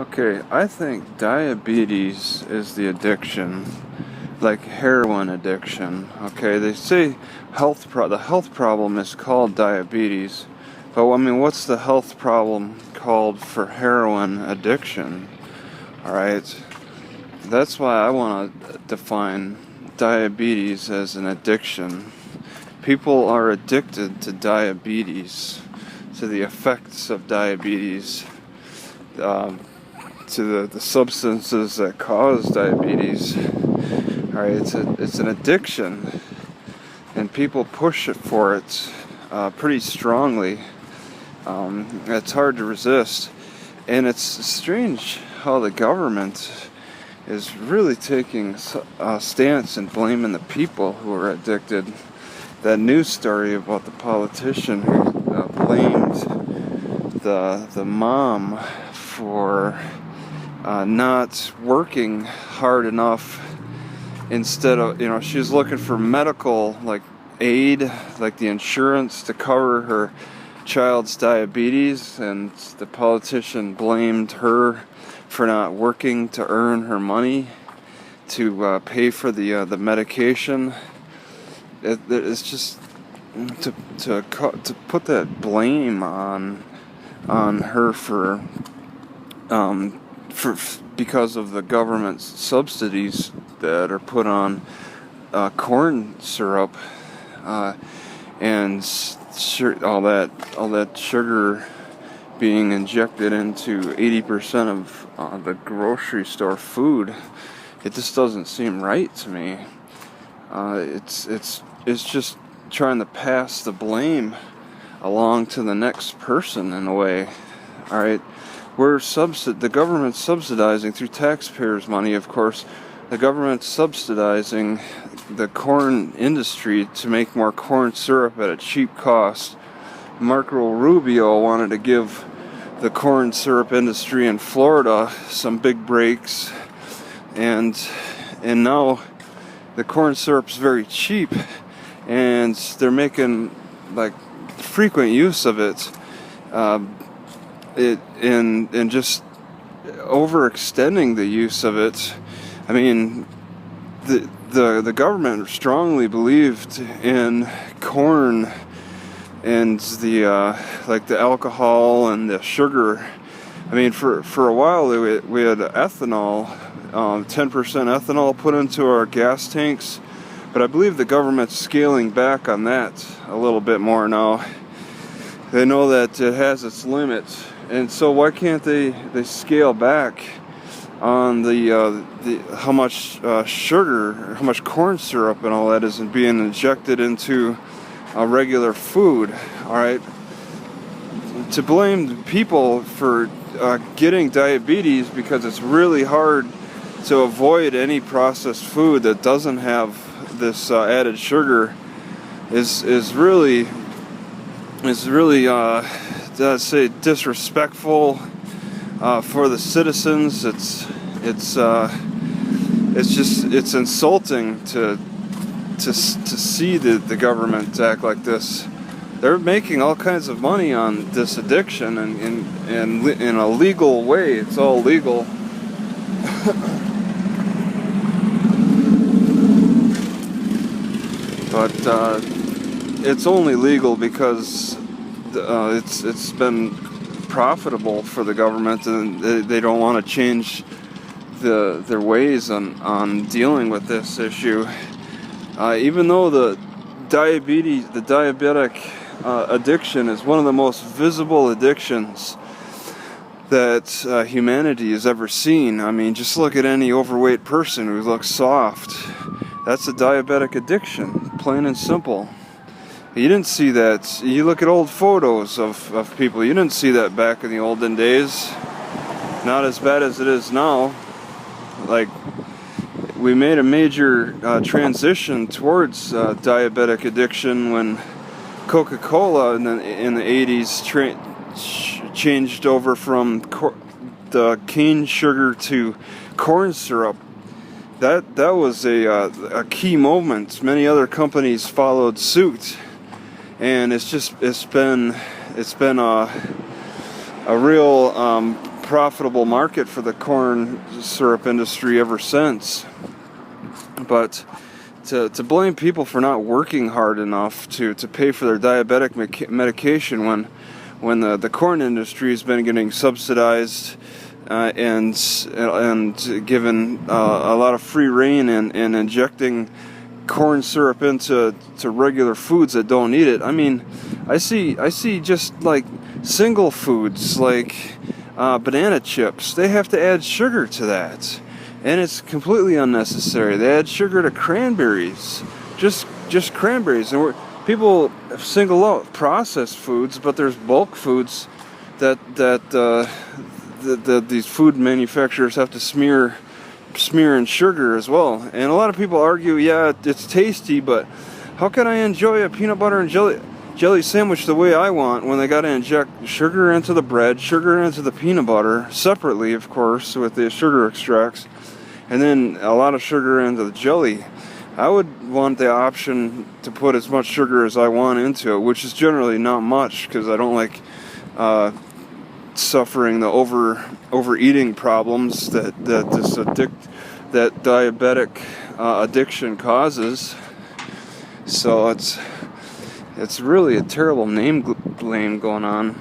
Okay, I think diabetes is the addiction, like heroin addiction. Okay, they say the health problem is called diabetes, but I mean, what's the health problem called for heroin addiction? All right, that's why I want to define diabetes as an addiction. People are addicted to diabetes, to the effects of diabetes. To the substances that cause diabetes. All right, it's an addiction, and people push it for it pretty strongly. It's hard to resist, and it's strange how the government is really taking a stance and blaming the people who are addicted. That news story about the politician who blamed the mom for not working hard enough. Instead of, she's looking for medical aid, like the insurance to cover her child's diabetes, and the politician blamed her for not working to earn her money to pay for the medication. It's just to put that blame on her for because of the government's subsidies that are put on corn syrup and all that sugar being injected into 80% of the grocery store food. It just doesn't seem right to me. It's just trying to pass the blame along to the next person in a way. All right. The government's subsidizing through taxpayers' money, of course. The government's subsidizing the corn industry to make more corn syrup at a cheap cost. Marco Rubio wanted to give the corn syrup industry in Florida some big breaks, and now the corn syrup's very cheap, and they're making frequent use of it. And just overextending the use of it. I mean, the government strongly believed in corn and the alcohol and the sugar. I mean, for a while we had ethanol, 10% ethanol put into our gas tanks, but I believe the government's scaling back on that a little bit more now. They know that it has its limits. And so why can't they scale back on the how much sugar, how much corn syrup and all that isn't being injected into regular food? All right, to blame people for getting diabetes because it's really hard to avoid any processed food that doesn't have this added sugar is really say disrespectful for the citizens. It's insulting to see the government act like this. They're making all kinds of money on this addiction, and in a legal way. It's all legal. But it's only legal because it's been profitable for the government, and they don't want to change their ways on dealing with this issue. Even though the diabetic addiction is one of the most visible addictions that humanity has ever seen. I mean, just look at any overweight person who looks soft. That's a diabetic addiction, plain and simple. You didn't see that. You look at old photos of people. You didn't see that back in the olden days. Not as bad as it is now. We made a major transition towards diabetic addiction when Coca-Cola in the 80s changed over from the cane sugar to corn syrup. That was a key moment. Many other companies followed suit. And it's been a real profitable market for the corn syrup industry ever since. But to blame people for not working hard enough to pay for their diabetic medication when the corn industry has been getting subsidized and given a lot of free rein and injecting corn syrup into regular foods that don't need it. I mean, I see just like single foods like banana chips. They have to add sugar to that, and it's completely unnecessary. They add sugar to cranberries, just cranberries, and people single out processed foods, but there's bulk foods that these food manufacturers have to smear in sugar as well. And a lot of people argue, yeah, it's tasty, but how can I enjoy a peanut butter and jelly sandwich the way I want when they got to inject sugar into the bread, sugar into the peanut butter, separately, of course, with the sugar extracts, and then a lot of sugar into the jelly? I would want the option to put as much sugar as I want into it, which is generally not much, because I don't like suffering the overeating problems that diabetic addiction causes. So it's really a terrible name blame going on.